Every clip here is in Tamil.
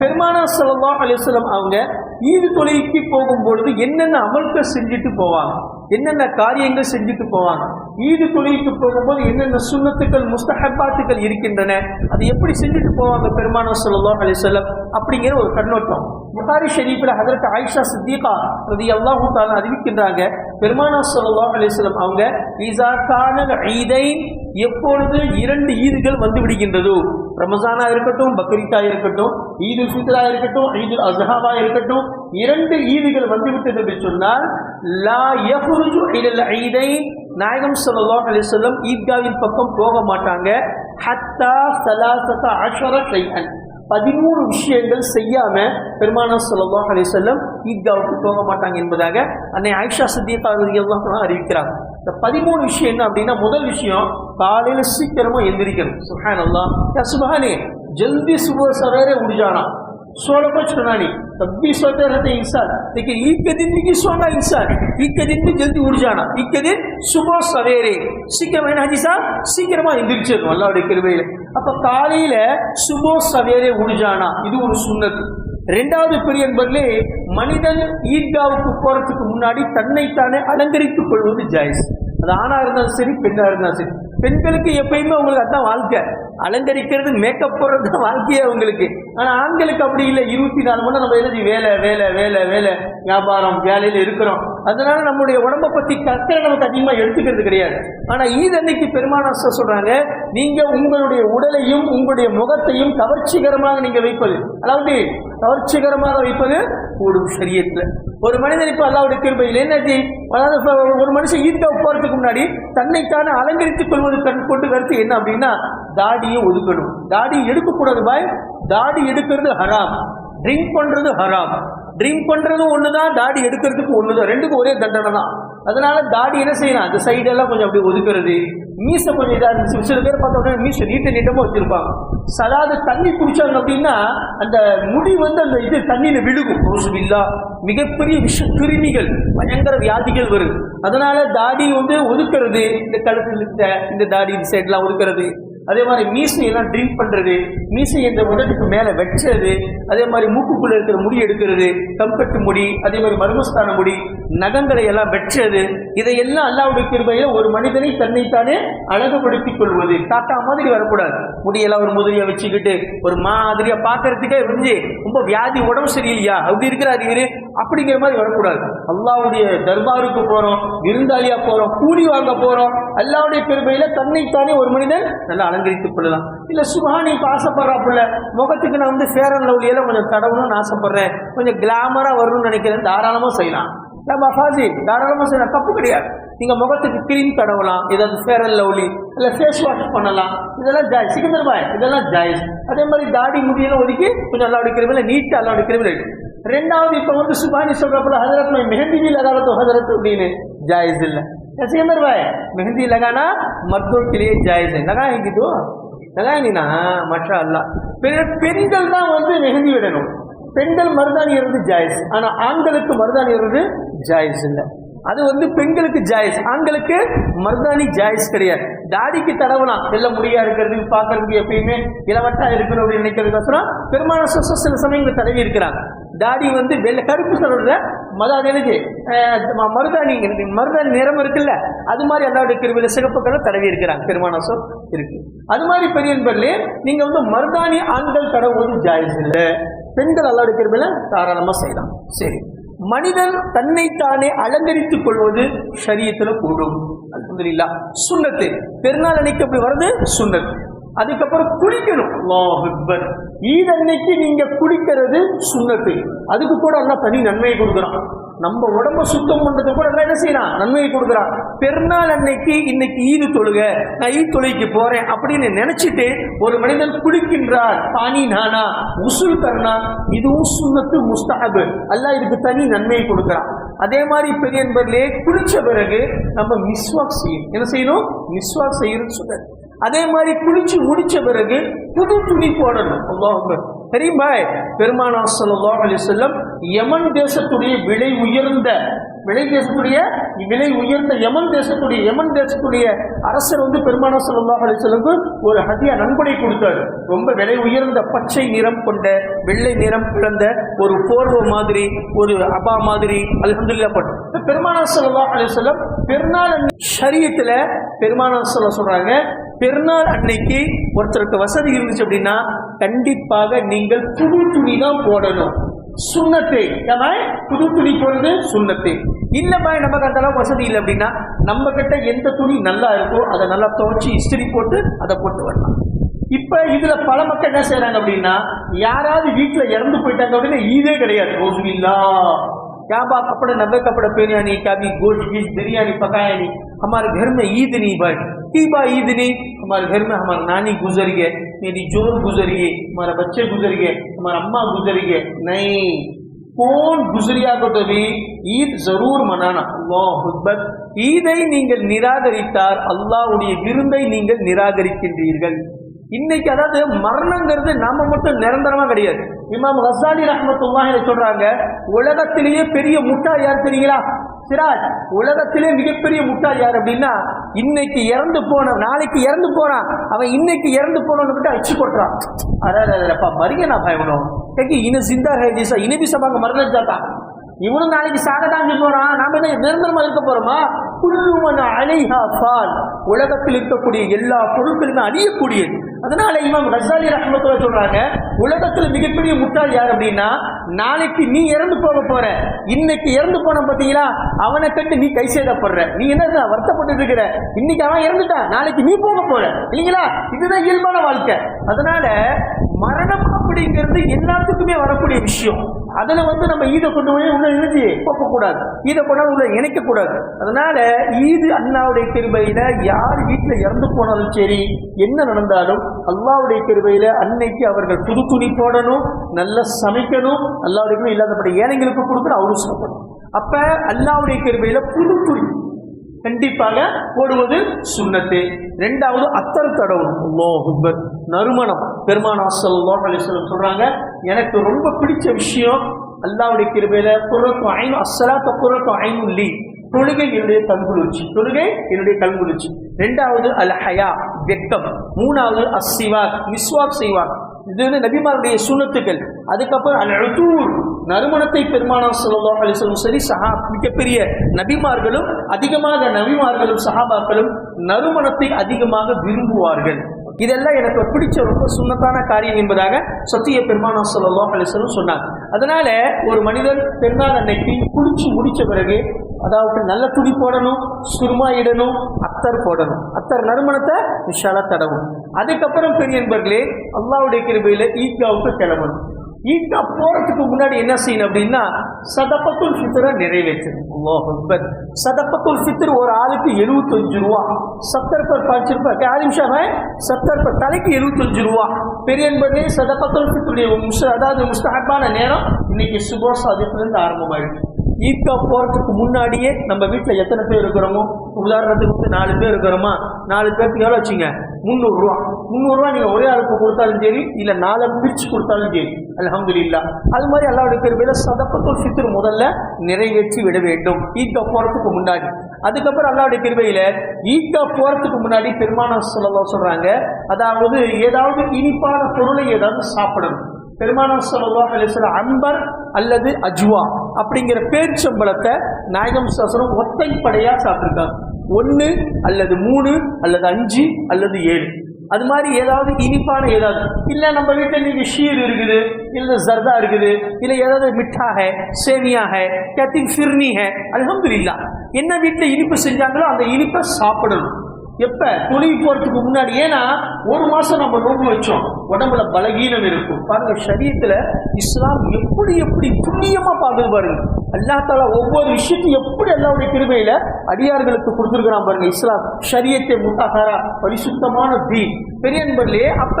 பெருமானார் ஸல்லல்லாஹு அலைஹி வஸல்லம் அவங்க ஈது தொழுகைக்கு போகும்பொழுது என்னென்ன அமல்கள் செஞ்சுட்டு போவாங்க, என்னென்ன காரியங்கள் செஞ்சுட்டு போவாங்க, ஈது தொழுகைக்கு போகும்போது என்னென்ன சுன்னத்துக்கள் முஸ்தஹப்பாத்துக்கள் இருக்கின்றன, அது எப்படி செஞ்சுட்டு போவாங்க பெருமானார் ஸல்லல்லாஹு அலைஹி வஸல்லம் அப்படிங்கிற ஒரு கண்ணோட்டம். புகாரி ஷரீஃபில் ஹஜ்ரத் ஆயிஷா சித்திகா ரலியல்லாஹு தஆலா அறிவிக்கின்றாங்க, பெருமானார் ஸல்லல்லாஹு அலைஹி வஸல்லம் அவங்க இஸா கானல் ஈதைன், எப்பொழுது 2 ஈதுகள் வந்து விடுகின்றதோ, ரமஸானா இருக்கட்டும், பக்ரீத்தா இருக்கட்டும், ஈதுல் ஃபித்ரா இருக்கட்டும், ஈதுல் அஸ்ஹாவா இருக்கட்டும், 2 ஈதுகள் வந்துவிட்டது என்று சொன்னால் லா யஹ்ருஜு இலல் ஈதைன், நாயகம் ஸல்லல்லாஹு அலைஹி வஸல்லம் ஈத்காவின் பக்கம் போக மாட்டாங்க. ஹத்தா 13 ஷைஅன், 13 விஷயங்கள் செய்யாம பெருமானார் ஸல்லல்லாஹு அலைஹி வஸல்லம் ஈத்காவுக்கு போக மாட்டாங்க என்பதாக அன்னை ஆயிஷா சித்திகா ரலியல்லாஹு அன்ஹா அறிவிக்கிறாங்க. இந்த 13 விஷயம் என்ன அப்படின்னா, முதல் விஷயம் காலையில சீக்கிரமா எந்திரிக்கணும். சுப்ஹானல்லாஹ், யா சுப்ஹானே, जल्दी सुबह सवेरे उठ जाना, 16 को छुना नहीं, तब भी सोते रहते इंसान, लेकिन ईद के दिन भी सोना इंसान, ईद के दिन भी जल्दी उठ जाना, ईद के दिन सुबह सवेरे சீக்கிரமா ஹஜி சார் சீக்கிரமா எந்திரிச்சிடணும் அல்லாஹ்வுடைய கிருபையில. அப்ப காலையில சுபஹ் சவேரே உட்ஜானா இது ஒரு சுன்னத். இரண்டாவது பெரிய என்பதிலே மனிதன் ஈத்காவுக்கு போறதுக்கு முன்னாடி தன்னைத்தானே அலங்கரித்துக் கொள்வது ஜாயிஸ். அது ஆணா இருந்தாலும் சரி, பெண்ணா இருந்தாலும் சரி. பெண்களுக்கு எப்பயுமே உங்களுக்கு அதான் வாழ்க்கை, அலங்கரிக்கிறது, மேக்கப் போடுறது தான் வாழ்க்கையே அவங்களுக்கு. ஆனா ஆண்களுக்கு அப்படி இல்லை. 24 மணி நேரம் நம்ம எழுதி வேலை வேலை வேலை வேலை, வியாபாரம், வேலையில இருக்கிறோம். அதனால நம்முடைய உடம்பை பத்தி கஷ்டம் நமக்கு அதிகமா எடுத்துக்கிறது கிடையாது. ஆனா ஈத் அன்னைக்கு பெருமானார் சொல்றாங்க, நீங்க உங்களுடைய உடலையும் உங்களுடைய முகத்தையும் கவர்ச்சிகரமாக நீங்க வைப்பது, அதாவது கவர்ச்சிகரமாக வைப்பது கூடும் ஷரியத்துல. ஒரு மனிதன் இப்ப அல்லாஹ்வுடைய கிருபையில் என்னது, அதாவது ஒரு மனுஷன் ஈத்காவுக்கு போறதுக்கு முன்னாடி தன்னைத்தானே அலங்கரித்துக் கொள்வது கொண்டு கருத்து என்ன அப்படின்னா, தாடியை ஒதுக்கணும். தாடி எடுக்கக்கூடாது பாய், தாடி எடுக்கிறது ஹராம், ட்ரிங்க் பண்றது ஹராம். ட்ரிங்க் பண்றதும் ஒண்ணுதான், தாடி எடுக்கிறதுக்கு ஒண்ணுதான், ரெண்டுக்கும் ஒரே தண்டனை தான். அதனால தாடி என்ன செய்யலாம், அந்த சைடெல்லாம் கொஞ்சம் அப்படி ஒதுக்குறது, மீசை கொஞ்சம் இதாக இருந்துச்சு. சில பேர் பார்த்தோம்னா மீசை நீட்டமா வச்சிருப்பாங்க. சலாது தண்ணி குடிச்சாங்க அப்படின்னா அந்த முடி வந்து அந்த இது தண்ணியில விழுகும். ரோசுபில்லா, மிகப்பெரிய விஷ கிருமிகள், பயங்கர வியாதிகள் வருது. அதனால தாடி வந்து ஒதுக்குறது, இந்த கழுத்துல இந்த தாடி இந்த சைட்லாம் ஒதுக்குறது. அதே மாதிரி மீசையெல்லாம் ட்ரிங்க் பண்றது, மீசை இந்த உடலுக்கு மேல வெட்டுறது, அதே மாதிரி மூக்குக்குள்ள இருக்கிற முடி எடுக்கிறது, கம்பெட்டு முடி, அதே மாதிரி மர்மஸ்தான முடி, நகங்களை எல்லாம் வெட்டுறது, இதையெல்லாம் அல்லாஹ்வுடைய கிருபையில ஒரு மனிதனை தன்னைத்தானே அழகுபடுத்திக் கொள்வது. தாத்தா மாதிரி வரக்கூடாது, முடியெல்லாம் ஒரு முதிரியா வச்சுக்கிட்டு ஒரு மாதிரியா பாக்குறதுக்கே இருந்து ரொம்ப வியாதி, உடம்பு சரியில்லையா அப்படி இருக்கிறாரு இவரு அப்படிங்கிற மாதிரி வரக்கூடாது. அல்லாஹ்வுடைய தர்பாருக்கு போறோம், விருந்தாளியா போறோம், கூலி வாங்க போறோம். அல்லாஹ்வுடைய கிருபையில தன்னைத்தானே ஒரு மனிதன் நல்லா அலங்கரித்துக் கொள்ளலாம். இல்ல சுபஹானிக்கு ஆசைப்படுறாப்புல, முகத்துக்கு நான் வந்து ஃபேர் அண்ட் லவ்லி எல்லாம் கொஞ்சம் தடவணும்னு ஆசைப்படுறேன், கொஞ்சம் கிளாமரா வரணும்னு நினைக்கிறேன், தாராளமா செய்யலாம். தாராளமா செய்யலாம், தப்பு கிடையாது. நீங்க முகத்துக்கு கிரீம் தடவலாம், ஏதாவது ஃபேர் அண்ட் லவ்லி இல்ல ஃபேஸ் வாஷ் பண்ணலாம், இதெல்லாம் ஜாயிஸ். சிக்கந்தர் பாய், இதெல்லாம் ஜாயிஸ். அதே மாதிரி தாடி முடியெல்லாம் ஒதுக்கி கொஞ்சம் அல்லாஹ்வுடைய கிருபையில நீட்டா அல்லாஹ்வுடைய கிருபையில. ரெண்டாவது இப்ப வந்து சுபானி சொல்றப்பல ஹஜரத் மெஹந்தி भी लगा तो हजरत அப்படின்னு जायज இல்ல. सिकंदर भाई, मेहंदी लगाना मर्दों के लिए जायज है, लगाएंगे तो लगाएंगे ना, माशा अल्लाह. பெண்கள் தான் வந்து மெஹந்தி விடணும், பெண்கள் மருதாணி இருந்து ஜாயிஸ். ஆனா ஆண்களுக்கு மருதாணி இருந்து ஜாயிஸ் இல்லை. அது வந்து பெண்களுக்கு ஜாயிஸ், ஆண்களுக்கு மருதாணி ஜாயிஸ் கிடையாது. தாடிக்கு தடவலாம், எல்லாம் முடியா இருக்கிறதுக்கு பார்க்கறதுக்கு எப்பயுமே இளவட்டா இருக்கணும் அப்படின்னு நினைக்கிறதுக்கோசரம் பெருமானார் சில சமயங்கள் தடவி இருக்கிறாங்க. தாடி வந்து வெள்ளை கருப்பு சொல்ற மதாவது எனக்கு மருதாணி நிறம் இருக்குல்ல, அது மாதிரி அல்லாஹ்வுடைய கிருபையில சிறப்புகளை தடவி இருக்கிறாங்க, பெருமானார் இருக்கு. அது மாதிரி பெரிய என்பதிலே நீங்க வந்து மருதாணி ஆண்கள் தடவுவது ஜாயிஸ் இல்லை, பெண்கள் அல்லாஹ்வுடைய கிருபையில தாராளமா செய்யலாம். சரி, மனிதன் தன்னைத்தானே அலங்கரித்துக் கொள்வது ஷரியத்துல கூடும். அல்ஹம்துலில்லாஹ். சுன்னத்து, பெருநாள் அன்னைக்கு அப்படி வருது சுன்னத். அதுக்கப்புறம் குளிக்கணும். அல்லாஹ் அக்பர். ஈத் அன்னைக்கு நீங்க குளிக்கிறது சுன்னத்து. அதுக்கு கூட அல்லாஹ் தனி நன்மையை கொடுக்குறான். நம்ம உடம்ப சுத்தம் பண்றது கூட எல்லாம் என்ன செய்யலாம், நன்மையை கொடுக்குறான். பெருநாள் அன்னைக்கு இன்னைக்கு ஈது தொழுக, நான் ஈத் தொழுகைக்கு போறேன் அப்படின்னு நினைச்சிட்டு ஒரு மனிதன் குளிக்கின்றார், பானி நானா உசுல் கர்னா, இதுவும் சுன்னத்து முஸ்தஹப். அல்லாஹ் இதுக்கு தனி நன்மையை கொடுக்குறான். அதே மாதிரி பெரிய என்பதிலே குளிச்ச பிறகு நம்ம மிஸ்வாக் செய்யணும். என்ன செய்யணும், மிஸ்வாக் செய்யணும்னு சொல்றாரு. அதே மாதிரி குளிச்சு முடிச்ச பிறகு புது துணி போடணும். அல்லாஹ் அக்பர். தெரியுமா, பெருமானார் ஸல்லல்லாஹு அலைஹி வஸல்லம் யமன் தேசத்துடைய விலை உயர்ந்த விலை உயர்ந்த யமன் தேசத்துடைய அரசர் பெருமானார் ஸல்லல்லாஹு அலைஹி வஸல்லம் ஒரு ஹதியா நன்கொடை கொடுத்தார். ரொம்ப விலை உயர்ந்த பச்சை நிறம் கொண்ட வெள்ளை நிறம் கலந்த ஒரு போர்வை மாதிரி, ஒரு அபா மாதிரி அல்ஹம்துலில்லாஹ் போட்டு பெருமானார் ஸல்லல்லாஹு அலைஹி வஸல்லம் பெருநாள் ஷரியத்துல பெருமானார் சொல்றாங்க, பெருநாள் அன்னைக்கு ஒருத்தருக்கு வசதி இருந்துச்சு அப்படின்னா கண்டிப்பாக நீங்கள் புது துணி தான் போடணும். சுண்ணத்தை புது துணி போடுறது சுண்ணத்தை. இல்லப்பா நமக்கு அந்த அளவுக்கு வசதி இல்லை அப்படின்னா நம்ம கிட்ட எந்த துணி நல்லா இருக்கோ அதை நல்லா துவைச்சி இஸ்திரி போட்டு அதை போட்டு வரலாம். இப்ப இதுல பல மக்கள் என்ன செய்யறாங்க அப்படின்னா, யாராவது வீட்டுல இறந்து போயிட்டாங்க அப்படின்னா ஈதே கிடையாது. ரோசுல்லா क्या बात, कपड़े नब्बे कपड़े पहने नहीं, कभी गोश्त गीश बिरयानी पकाया नहीं, हमारे घर में ईद नहीं भाई, की बा ईद नहीं, हमारे घर में हमारी नानी गुजर गए, मेरी जोर गुजर गई, हमारे बच्चे गुजर गए, हमारा अम्मा गुजर गए. नहीं, कौन गुजरिया को तो भी ईद जरूर मनाना. अल्लाहु अक्बर. ஈதை நீங்கள் நிராகரித்தார் அல்லாஹ்வுடைய விருந்தை நீங்கள் நிராகரிக்கின்றீர்கள். இன்னைக்கு அதாவது மரணங்கிறது நாம மட்டும் நிரந்தரமா கிடையாது. இமாம் கஸாலி ரஹ்மத்துல்லாஹி அலைஹி சொல்றாங்க, உலகத்திலேயே பெரிய முட்டாள் யார் தெரியுங்களா? சிராஜ், உலகத்திலே மிகப்பெரிய முட்டாள் யார் அப்படின்னா, இன்னைக்கு இறந்து போன நாளைக்கு இறந்து போறான், அவன் இன்னைக்கு இறந்து போனவன்னு விட்டு அச்சு கொட்டுறான். அடப்பா மரியனா பயவனும் இன ஜிந்தா ஹை ஜைசா இனி भी சபாங்க மரண ஜாத்தா. இவனும் நாளைக்கு சாகதாஞ்சு போறான், நாம என்ன நிரந்தரமா இருக்க போறோமா? குல்லுமன் அலைஹா ஃபான், உலகத்தில் இருக்கக்கூடிய எல்லா பொருட்களுமே அழியக்கூடியது. அதனால இமாம் கஸாலி ரஹ்மத்துல்லாஹி சொல்றாங்க, உலகத்துல மிகப்பெரிய முட்டாள் யார் அப்படின்னா, நாளைக்கு நீ இறந்து போக போற, இன்னைக்கு இறந்து போன பாத்தீங்களா, அவனை கண்டு நீ கை சேதப்படுற, நீ என்ன வருத்தப்பட்டு இருக்கிற, இன்னைக்கு அவன் இறந்துட்டான், நாளைக்கு நீ போக போற இல்லைங்களா? இதுதான் இயல்பான வாழ்க்கை. அதனால மரணம் அப்படிங்கிறது எல்லாத்துக்குமே வரக்கூடிய விஷயம். அதுல நம்ம ஈதை கொண்டு போய் உள்ள இணைச்சி போகக்கூடாது, ஈதை கொண்டாந்து உள்ள இணைக்க கூடாது. அதனால ஈது அல்லாஹ்வுடைய கிருபையில யார் வீட்டுல இறந்து போனாலும் சரி, என்ன நடந்தாலும் அல்லாஹ்வுடைய கிருபையில அன்னைக்கு அவர்கள் புது துணி போடணும், நல்லா சமைக்கணும், அல்லாஹ்வுடைய இல்லாதபடி ஏழைங்களுக்கு கொடுக்கணும், அவரும் சாப்பிடணும். அப்ப அல்லாஹ்வுடைய கிருபையில புது துணி கண்டிப்பாக போடுவது சுன்னத்து. இரண்டாவது அத்தர் தடவும், அல்லாஹ் அக்பர், நறுமணம். பெருமானார் ஸல்லல்லாஹு அலைஹி வஸல்லம் சொல்றாங்க, எனக்கு ரொம்ப பிடிச்ச விஷயம் அல்லாஹ்வுடைய கிருபையில குர்ரத்து ஐன் அஸ்ஸலாத்து குர்ரத்து ஐனுல் லி, தொழுகை என்னுடைய கண்குளிர்ச்சி, தொழுகை என்னுடைய கண்குளிர்ச்சி. இரண்டாவது அல் ஹயா, வெட்கம். மூணாவது அஸ்ஸிவாக், மிஸ்வாக் செய்வார். இது நபிமாருடைய சுன்னத்துகள். அதுக்கப்புறம் அல் உதூர், நறுமணத்தை பெருமானார் ஸல்லல்லாஹு அலைஹி வஸல்லம் சரி மிகப்பெரிய நபிமார்களும் நபிமார்களும் சஹாபாக்களும் நறுமணத்தை அதிகமாக விரும்புவார்கள். இதெல்லாம் எனக்கு பிடிச்ச ரொம்ப சுன்னத்தான காரியம் என்பதாக சத்திய பெருமானார் ஸல்லல்லாஹு அலைஹி வஸல்லம் சொன்னார். அதனால ஒரு மனிதன் பெருநாள் அன்னைக்கு குளிச்சு முடிச்ச பிறகு, அதாவது நல்ல துணி போடணும், சுருமா இடணும், அத்தர் போடணும், அத்தர் நறுமணத்தை விஷாலா தடவும். அதுக்கப்புறம் பெரிய நண்பர்களே, அல்லாஹ்வுடைய கிருபையில ஈத்காவுக்கு கிளம்பணும். ஈத்கா போறதுக்கு முன்னாடி என்ன செய்யணும் அப்படின்னா, சதகத்துல் ஃபித்ரை நிறைவேற்றணும். அல்லாஹ் அக்பர். சதகத்துல் ஃபித்ர் ஒரு ஆளுக்கு 75 ரூபா, 70 पर 5 रुपए, क्या आलिम साहब है, 70 पर தலைக்கு 75 ரூபா. பெரிய நண்பர்களே, சதகத்துல் ஃபித்ருடைய அதாவது முஸ்தஹப்பான நேரம் இன்னைக்கு சுபஹ் சாதிப்பிலிருந்து ஆரம்பமாயிடுச்சு. ஈத்கா போறதுக்கு முன்னாடியே நம்ம வீட்டில் எத்தனை பேர் இருக்கிறோமோ, உதாரணத்துக்கு 4 பேர் இருக்கிறோமா, 4 பேருக்கு எவ்வளோ வச்சுங்க, 300 ரூபா. 300 ரூபா நீங்க ஒரே ஆளுக்கு கொடுத்தாலும் சரி, இல்ல 4 பிரிச்சு கொடுத்தாலும் சரி, அல்ஹம்துலில்லாஹ். அது மாதிரி அல்லாஹ்வுடைய கிருபையில சதகத்துல் ஃபித்ர் முதல்ல நிறைவேற்றி விட வேண்டும் ஈத்கா போறதுக்கு முன்னாடி. அதுக்கப்புறம் அல்லாஹ்வுடைய கிருபையில ஈத்கா போறதுக்கு முன்னாடி பெருமானார் ஸல்லல்லாஹு சொல்றாங்க, அதாவது ஏதாவது இனிப்பான பொருளை ஏதாவது சாப்பிடணும். பெருமானார் ஸல்லல்லாஹு அலைஹி வஸல்லம் அன்பர் அல்லது அஜ்வா அப்படிங்கிற பேரிச்சம்பழத்தை நாயகம் ஸல்லல்லாஹு ஒத்தைப்படையா சாப்பிட்டுருக்காங்க. 1 அல்லது 3 அல்லது 5 அல்லது 7, அது மாதிரி ஏதாவது இனிப்பான ஏதாவது. இல்லை நம்ம வீட்டில் இன்னைக்கு ஷீர் இருக்குது, இல்லை ஜர்தா இருக்குது, இல்லை ஏதாவது மிட்டா ஹே, சேமியா ஹே, கத்தின் ஃபிர்னி ஹே, அல்ஹம்துலில்லாஹ். என்ன வீட்டில் இனிப்பு செஞ்சாங்களோ அந்த இனிப்பை சாப்பிடணும். எப்ப தொழில் போறதுக்கு முன்னாடி. ஏன்னா ஒரு மாசம் நம்ம நோன்பு வச்சோம், உடம்புல பலகீனம் இருக்கும். பாருங்க, ஷரீயத்துல இஸ்லாம் எப்படி எப்படி துல்லியமா பார்க்குது பாருங்க. அல்லாஹ் தஆலா ஒவ்வொரு விஷயத்தையும் எப்படி அல்லாஹ்வுடைய கிருபையில அடியார்களுக்கு கொடுத்துருக்கிறான் பாருங்க. இஸ்லாம் ஷரியத்தை முத்தஹரா, பரிசுத்தமான தீன். பெரிய நண்பர்களே, அப்ப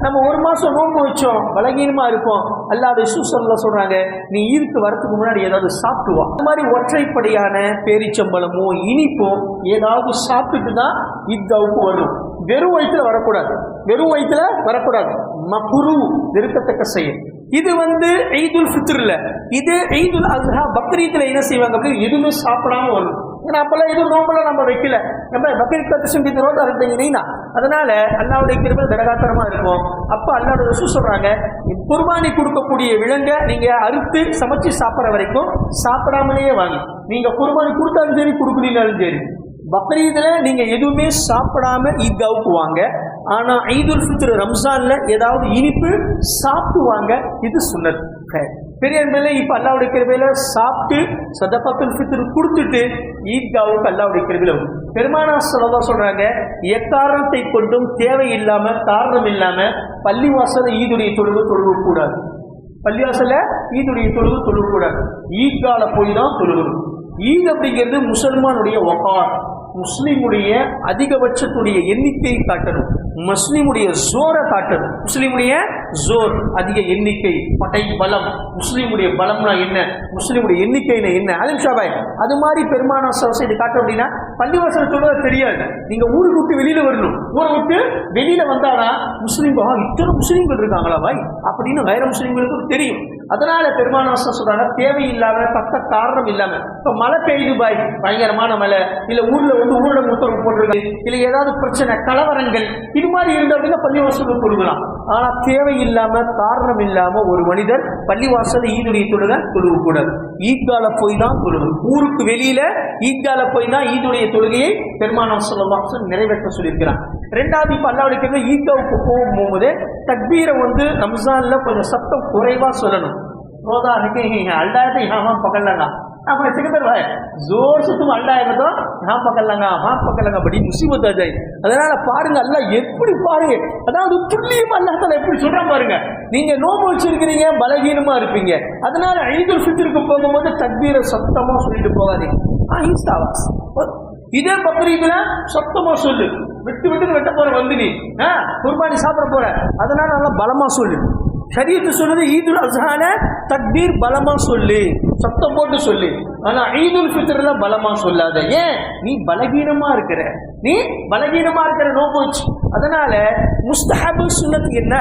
நம்ம ஒரு மாசம் நோன்பு வச்சோம், பலகீனமா இருப்போம். அல்லாஹ் ரசூல் ஸல்லல்லாஹு சொல்றாங்க, நீ ஈதுக்கு வரதுக்கு முன்னாடி ஏதாவது சாப்பிட்டு வா. அந்த மாதிரி ஒற்றைப்படியான பேரிச்சம்பழமோ இனிப்போ ஏதாவது சாப்பிட்டுட்டு தான் ஈத்காவுக்கு வரும். வெறும் வயிற்றுல வரக்கூடாது, வெறும் வயிற்றுல வரக்கூடாது. மக்ரூ, வெறுக்கத்தக்க செயல். இது ஈதுல் ஃபித்ர்ல. இது ஈதுல் அஸ்ஹா பக்ரீத்ல என்ன செய்வாங்க அப்படின்னு எதுவுமே சாப்பிடாம வரும். ஏன்னா அப்பெல்லாம் எதுவும் நோம்பெல்லாம் நம்ம வைக்கல, நம்ம பக்ரீத் கட்டு ரோட்டா இருப்பீங்கன்னா அதனால அல்லாவுடைய கிருபை திடகாத்திரமா இருக்கும். அப்ப அல்லாஹ்வுடைய ரசூல் சொல்றாங்க, குர்பானி கொடுக்கக்கூடிய விலங்க நீங்க அறுத்து சமைச்சு சாப்பிட்ற வரைக்கும் சாப்பிடாமலேயே வாங்க. நீங்க குர்பானி கொடுத்தாலும் சரி கொடுக்கலனாலும் சரி, பக்ரீத்ல நீங்க எதுவுமே சாப்பிடாம ஈத்காவுக்கு வாங்க. ஆனா ஈதுல் ஃபித்ர் ரம்ஜான்ல ஏதாவது இனிப்பு சாப்பிடுவாங்க, இது சுன்னத். பெரிய அன்பிலே இப்ப அல்லாஹ்வுடைய கிருபையில சாப்பிட்டு சதகாத்துல் ஃபித்ர் கொடுத்துட்டு ஈத்காவுக்கு அல்லாஹ்வுடைய கிருபையில பெருமானார் ஸல்லல்லாஹு அலைஹி சொல்றாங்க, எக்காரணத்தை கொண்டும் தேவையில்லாம காரணம் இல்லாம பள்ளிவாசல ஈதுடைய தொழுக கூடாது. பள்ளிவாசல ஈதுடைய தொழுக கூடாது. ஈத்கால போய் தான் தொழுகணும். ஈத் அப்படிங்கிறது முசல்மானுடைய வகார், முஸ்லிமுடைய அதிகபட்சத்துடைய எண்ணிக்கையை காட்டணும், முஸ்லிமுடைய ஜோரை காட்டணும். முஸ்லிமுடைய ஜோர் அதிக எண்ணிக்கை, படை பலம், முஸ்லிமுடைய பலம்னா என்ன, முஸ்லிமுடைய எண்ணிக்கைனா என்ன, அலிம்ஷாபாய் அது மாதிரி பெருமானார் ஸல்லல்லாஹு அலைஹி காட்ட அப்படின்னா பள்ளிவாசல் சொல்றது தெரியாது. நீங்க ஊருக்கு விட்டு வெளியில வரணும். ஊரை விட்டு வெளியில வந்தாதான் முஸ்லீம் இத்தனை முஸ்லீம்கள் இருக்காங்களா பாய் அப்படின்னு வேற முஸ்லீம்களுக்கு தெரியும். அதனால பெருமானார் சொல்றாங்க, தேவையில்லாம பக்க காரணம் இல்லாம, இப்ப மழை பெய்யுது பாய், பயங்கரமான மழை, இல்ல ஊர்ல ஊரடங்கு உத்தரவு போட்டிருக்காங்க, இல்ல ஏதாவது பிரச்சனை கலவரங்கள் இது மாதிரி இருந்தா அப்படின்னா பள்ளிவாசலுக்கு கொடுக்கலாம். ஆனா தேவையில்லாம காரணம் இல்லாம ஒரு மனிதர் பள்ளிவாசல் ஈதுடைய தொழுக கூடாது. ஈத்கால போய் தான் தொழுகணும். ஊருக்கு வெளியில ஈத்கால போய் தான் ஈதுடைய தொழுகையை பெருமானார் ஸல்லல்லாஹு அலைஹி வஸல்லம் நிறைவேற்ற சொல்லியிருக்கிறார். ரெண்டாவது இப்ப அல்லாஹ்வுடைய ஈத்காவுக்கு போகும்போது தக்பீரை ரம்ஜான்ல கொஞ்சம் சத்தம் குறைவா சொல்லணும். ரோதா அல்லாஹ் यहाँ पकड़ लगा, हमारे सिकंदर भाई जोर से तुम अल्लाह है तो यहाँ पकड़ लगा बड़ी मुसीबत आ जाए. அதனால பாருங்க அல்லாஹ் எப்படி பாருங்க, அதாவது துல்லியமா அல்லாஹ் தஆலா எப்படி சொல்றான் பாருங்க. நீங்க நோம்பு வச்சிருக்கீங்க, பலகீனமா இருப்பீங்க, அதனால ஈதுல் ஃபித்ருக்கு போகும்போது தக்பீரை சத்தமா சொல்லிட்டு போகாதீங்க, ஆஹிஸ்தாவாஸ். இதே பக்ரீத்ல சத்தமா சொல்லு, விட்டு வெட்ட போற நீ குர்பானி சாப்பிட போற, அதனால நல்லா பலமா சொல்லு. ஷரியத்து சொல்லுது ஈதுல் அஸ்ஹால தக்பீர் பலமா சொல்லு, சத்தம் போட்டு சொல்லு. ஆனா ஈதுல் ஃபித்ர்ல பலமா சொல்லாத. ஏன்? நீ பலகீனமா இருக்கிற நோம்பு வச்சு. அதனால முஸ்தஹப் சுன்னத் என்ன,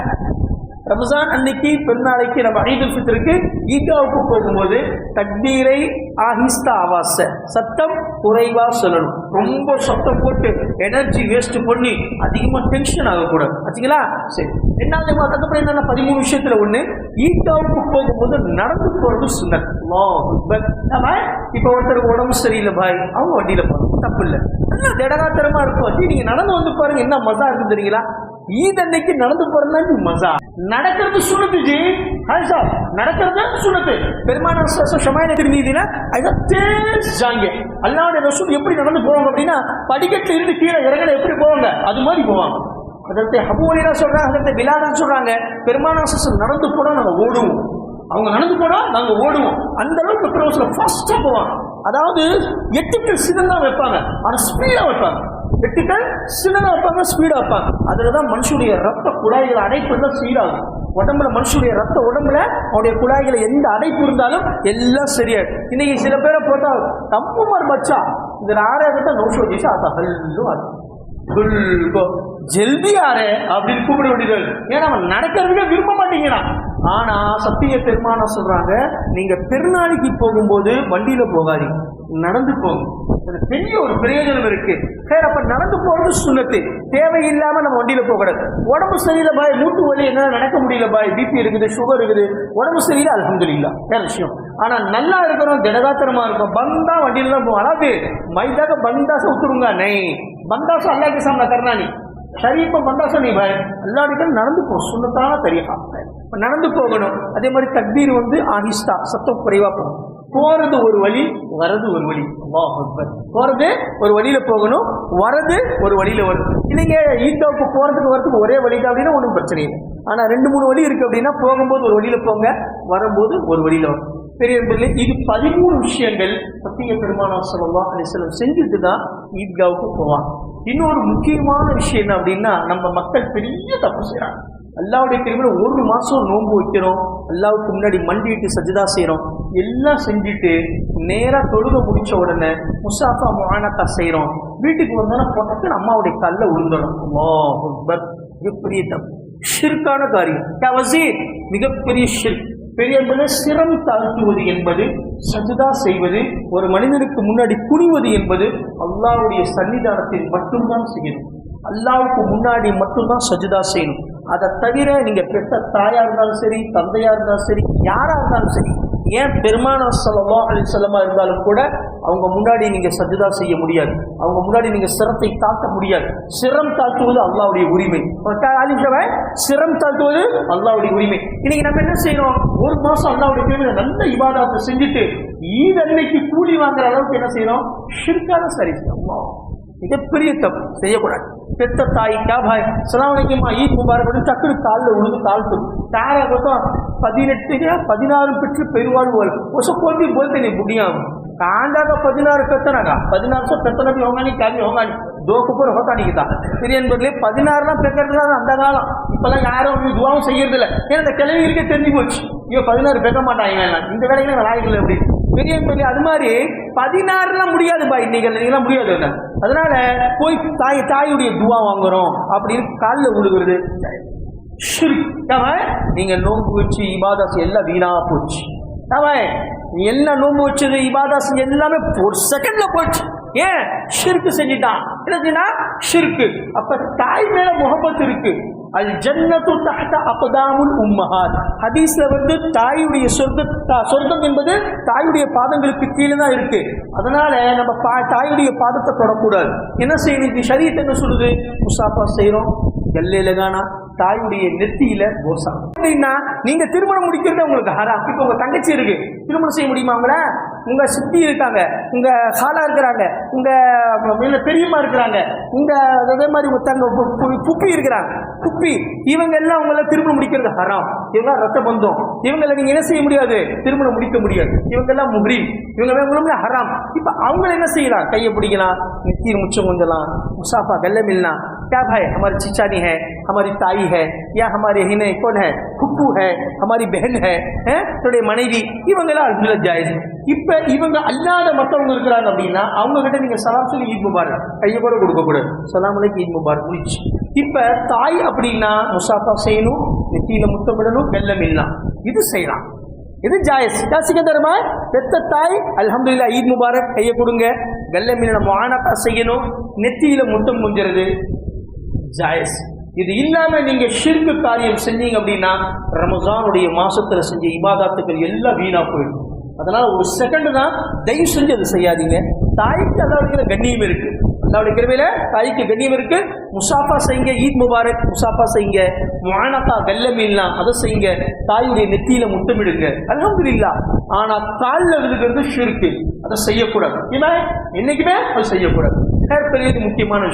ரமஜான் அன்னைக்கு பெருநாளைக்கு நம்ம ஈதுல் ஃபித்ருக்கு ஈத்காவுக்கு போகும்போது தக்பீரை ஆஹிஸ்தா ஆவாஸ சத்தம் குறைவா சொல்லணும். ரொம்ப சத்தம் போட்டு எனர்ஜி வேஸ்ட் பண்ணி அதிகமா டென்ஷன் ஆகக்கூடாது. ஆச்சுங்களா? சரி. ரெண்டாவது அதுக்கப்புறம் என்னன்னா 13 விஷயத்துல ஒண்ணு, ஈத்காவுக்கு போகும்போது நடந்து போறது சுன்னத். நம்ம இப்ப ஒருத்தருக்கு உடம்பு சரியில்லை பாய், அவங்க வண்டியில போறோம், தப்பு இல்லை, நல்லா திடகாத்திரமா இருக்கும். நீங்க நடந்து பாருங்க, என்ன மசா இருக்கு தெரியுங்களா? ஈத் அன்னைக்கு நடந்து போறதுனா மசா. நடக்கிறது சுனத்து ஜி, நடக்கிறது சுனத்து. பெருமானார் ஷமாயில திருமீதில ஜாங்க அல்லாஹ்வுடைய ரசூல் எப்படி நடந்து போவாங்க அப்படின்னா, படிக்கட்டுல இருந்து கீழே இறங்கல எப்படி போவாங்க அது மாதிரி போவாங்க. அதற்கு அபூ ஹுரைரா சொல்றாங்க, அதற்கு பிலால் சொல்றாங்க, பெருமானார் நடந்து போனா நாங்க ஓடுவோம், அவங்க நடந்து போனா நாங்க ஓடுவோம். அந்த அளவுக்கு பெருமானார் ஃபாஸ்டா போவாங்க. அதாவது 8 பேர் சின்னதா வைப்பாங்க, ஆனா ஸ்பீடா வைப்பாங்க. 8 பேர் சின்னதா வைப்பாங்க, ஸ்பீடா வைப்பாங்க. அதுலதான் மனுஷனுடைய ரத்த குழாய்கள் அடைப்பு தான் சீராகும். உடம்புல மனுஷனுடைய ரத்த உடம்புல அவனுடைய குழாய்களை எந்த அடைப்பு இருந்தாலும் எல்லாம் சரியாயிடும். இன்னைக்கு சில பேரை போட்டா தப்புமார் பச்சா இந்த ஆறாயிரத்தை நோஷோ ஜெய்சா ஆத்தா ஹல்லு அது ஜெல்தி ஆறு அப்படின்னு கூப்பிட வேண்டியது. ஏன்னா அவன் நடக்கிறதுக்கே விரும்ப மாட்டேங்கிறான். ஆனா சத்திய பெருமானா சொல்றாங்க, நீங்க பெருநாளைக்கு போகும்போது வண்டியில போகாதீங்க, நடந்து போகும். பெரிய ஒரு பிரயோஜனம் இருக்கு. அப்ப நடந்து போறது சுன்னத்து. தேவையில்லாம நம்ம வண்டியில போகக்கூடாது. உடம்பு சரியில்லை பாய், மூட்டு வலி என்ன நடக்க முடியல பாய், பிபி இருக்குது, சுகர் இருக்குது, உடம்பு சரியில்லை, அல்ஹம்துலில்லாஹ், வேற விஷயம். ஆனா நல்லா இருக்கிறோம், திடகாத்திரமா இருக்கும், பந்தா வண்டியில தான் போவோம். அதாவது மைதாக பந்தா உத்துருங்க நை பந்தாசம் அல்லா के सामने करना नहीं, शरीफ में बंदासा नहीं भाई, अल्लाह के நடந்து போ, சுன்னத்தான தரீகா நடந்து போகணும். அதே மாதிரி தக்பீர் ஆஹிஸ்தா சத்தம் குறைவா போகணும். போறது ஒரு வழி, வரது ஒரு வழி. அல்லாஹ் அக்பர். போறது ஒரு வழியில போகணும், வரது ஒரு வழியில வரும். இல்லைங்க ஈத்காவுக்கு போறதுக்கு வரதுக்கு ஒரே வழி தான் அப்படின்னா ஒன்றும் பிரச்சனை இல்லை. ஆனா 2-3 வழி இருக்கு அப்படின்னா போகும்போது ஒரு வழியில போங்க, வரும்போது ஒரு வழியில வரும். பெரிய இது 13 விஷயங்கள் சத்திய பெருமானார் ஸல்லல்லாஹு அலைஹி வஸல்லம் செஞ்சுட்டு தான் ஈத்காவுக்கு போவாங்க. இன்னொரு முக்கியமான விஷயம் என்ன அப்படின்னா, நம்ம மக்கள் பெரிய தப்பு செய்யறாங்க. அல்லாஹ்வுடைய கிருபையில 1 மாசம் நோன்பு வைக்கிறோம், அல்லாஹ்வுக்கு முன்னாடி மண்டிட்டு சஜ்தா செய்யறோம், எல்லாம் செஞ்சுட்டு நேரா தொழுக முடிச்ச உடனே முசாஃபா முஆனகா செய்யறோம். வீட்டுக்கு வந்தோன்னா போட்டக்கு அம்மாவுடைய கல்ல உருண்டணும். அல்லாஹ் அக்பர். பெரிய தப்பு. ஷிர்கான காரியம். வசீர் மிகப்பெரிய ஷிர்க். பெரிய என்பது சிரம் தாழ்த்துவது என்பது, சஜ்தா செய்வது, ஒரு மனிதனுக்கு முன்னாடி குனிவது என்பது அல்லாஹ்வுடைய சன்னிதானத்தில் மட்டும்தான் செய்யணும். அல்லாஹ்வுக்கு முன்னாடி மட்டும்தான் சஜ்தா செய்யணும். அதை தவிர நீங்க பெற்ற தாயா இருந்தாலும் சரி, தந்தையா இருந்தாலும் சரி, யாரா இருந்தாலும் சரி, ஏன் பெருமானார் ஸல்லல்லாஹு அலைஹி வஸல்லம் இருந்தாலும் கூட அவங்க முன்னாடி நீங்க சஜ்தா செய்ய முடியாது. அவங்க முன்னாடி நீங்க சிரத்தை தாழ்த்த முடியாது. சிரம் தாழ்த்துவது அல்லாஹ்வுடைய உரிமை. சிரம் தாழ்த்துவது அல்லாஹ்வுடைய உரிமை. இன்னைக்கு நம்ம என்ன செய்யறோம்? ஒரு மாசம் அல்லாஹ்வுடைய பேர்ல நல்ல இபாதத்தை செஞ்சுட்டு ஈத் அன்னைக்கு கூலி வாங்குற அளவுக்கு என்ன செய்யறோம்? ஷிர்கான சரி செய்யணும். மிகப்பெரிய தப்பு செய்யக்கூடாது. பெத்த தாய்க்கா பாய் அஸ்ஸலாமு அலைக்கும் ஈத் முபாரக் டக்குனு காலில் உழுது தாழ்த்தும். தாரை பார்த்தோம் 18 16 பெற்று பெருவாழ்வு கொண்டு போல்ते नहीं बुढ़िया कांडा का 16 पेतना का 16 से पेतना भी होगा नहीं क्या भी होगा नहीं 2 के ऊपर होता नहीं था பிரியன் பதிலே 16 பெக்கறதுல அந்த காலம் இப்பெல்லாம் யாரும் துவாவும் செய்யறதில்ல. ஏன்னா இந்த கிழவிகளுக்கே தெரிஞ்சு போச்சு ஐயோ 16 பெக்க மாட்டாங்க இந்த வேலைக்கு விநாயகர்கள் எப்படி பெரியன் பதிலே அது மாதிரி 16 முடியாது பாய் இன்னைக்கு முடியாது. அதனால போய் தாயுடைய துவா வாங்குறோம் அப்படின்னு காலில் விழுகிறது. நீங்க நோன்பு வச்சு இபாதா எல்லாம் வீணா போச்சு. எல்லாம் நோன்பு வச்சது இபாதா எல்லாமே ஒரு செகண்ட்ல போச்சு. ஏன்? ஷிர்க் செஞ்சிட்டான். என்னதுன்னா ஷிர்க். அப்ப தாய் மேல முஹப்பத் இருக்கு. அல் ஜன்னத்து தஹ்த அக்தாமுல் உம்மஹாத். ஹதீஸ்ல தாயுடைய சொர்க்கம் என்பது தாயுடைய பாதங்களுக்கு கீழே தான் இருக்கு. அதனால நம்ம தாயுடைய பாதத்தை தொடக்கூடாது. என்ன செய்யணும்? ஷரீஅத் என்ன சொல்லுது? முசாஃபா செய்யறோம், கல்லே லகானா, தாயுடைய நெத்தியில போசா. அப்படின்னா நீங்க திருமணம் முடிக்கிறது உங்களுக்கு ஹராம். இப்ப உங்க தங்கச்சி இருக்கு, திருமணம் செய்ய முடியுமா? அவங்கள உங்க சித்தி இருக்காங்க, உங்க ஹாலா இருக்கிறாங்க, உங்க பெரியம்மா இருக்கிறாங்க, உங்க அதே மாதிரி புப்பி இருக்கிறாங்க, புப்பி, இவங்க எல்லாம் உங்களை திருமணம் முடிக்கிறது ஹராம். இவங்க ரத்த பந்தம், இவங்களை நீங்க என்ன செய்ய முடியாது? திருமணம் முடிக்க முடியாது. இவங்க எல்லாம் முஹ்ரிம், இவங்க ஹராம். இப்ப அவங்கள என்ன செய்யலாம்? கையை பிடிக்கலாம், நெத்தியில் முச்சம் கொஞ்சலாம், முசாஃபா गले मिलना, क्या भाई हमारी चिचानी है, हमारी ताई है, या हमारे हिने कौन है, फुप्पू है, हमारी बहन है, थोड़े मனைவி, இவங்கெல்லாம் அல்ஹம்துலில்லாஹ் ஜாயிஸ். இப்ப இவங்க அல்லாத மற்றவங்க இருக்கிறாங்க அப்படின்னா அவங்க கிட்ட நீங்க சலாம் சொல்லி ஈத் முபாரக் கையை கூட கொடுக்க கூடாது. சலாம் அலைக்கும் ஈத் முபாரக் முடிச்சு. இப்ப தாய் அப்படின்னா முசாஃபா செய்யணும், நெத்தியில முத்தமிடணும், வெல்லம் இல்லலாம், இது செய்யலாம், இது ஜாயிஸ். தருமா பெத்த தாய் அல்ஹம்துலில்லாஹ் ஈத் முபாரக் கையை கொடுங்க, வெல்லம் இல்ல முஆனகா செய்யணும், நெத்தியில முத்தம் கொஞ்சறது ஜாயிஸ். இது இல்லாம நீங்க ஷிர்க் காரியம் செஞ்சீங்க அப்படின்னா ரமஸானுடைய மாசத்துல செஞ்ச இபாதத்துக்கள் எல்லாம் வீணா போயிடும். அதனால ஒரு செகண்ட் தான், தயவு செஞ்சு அதை செய்யாதீங்க. தாய்க்கு அல்லாஹ்வுடைய கண்ணியம் இருக்கு, அல்லாஹ்வுடைய கிருபையில தாய்க்கு கண்ணியம் இருக்கு. முசாஃபா செய்யுங்க, ஈத் முபாரக் முசாஃபா செய்யுங்க, முஆனகா வெல்லம் இல்லா அதை செய்யுங்க, தாயுடைய நெத்தியில முத்தமிடுங்க, அல்ஹம்துலில்லாஹ். ஆனா காலில் விழுகிறது ஷிர்க், அதை செய்யக்கூடாது. என்னைக்குமே அது செய்யக்கூடாது. பெரிய முக்கியமான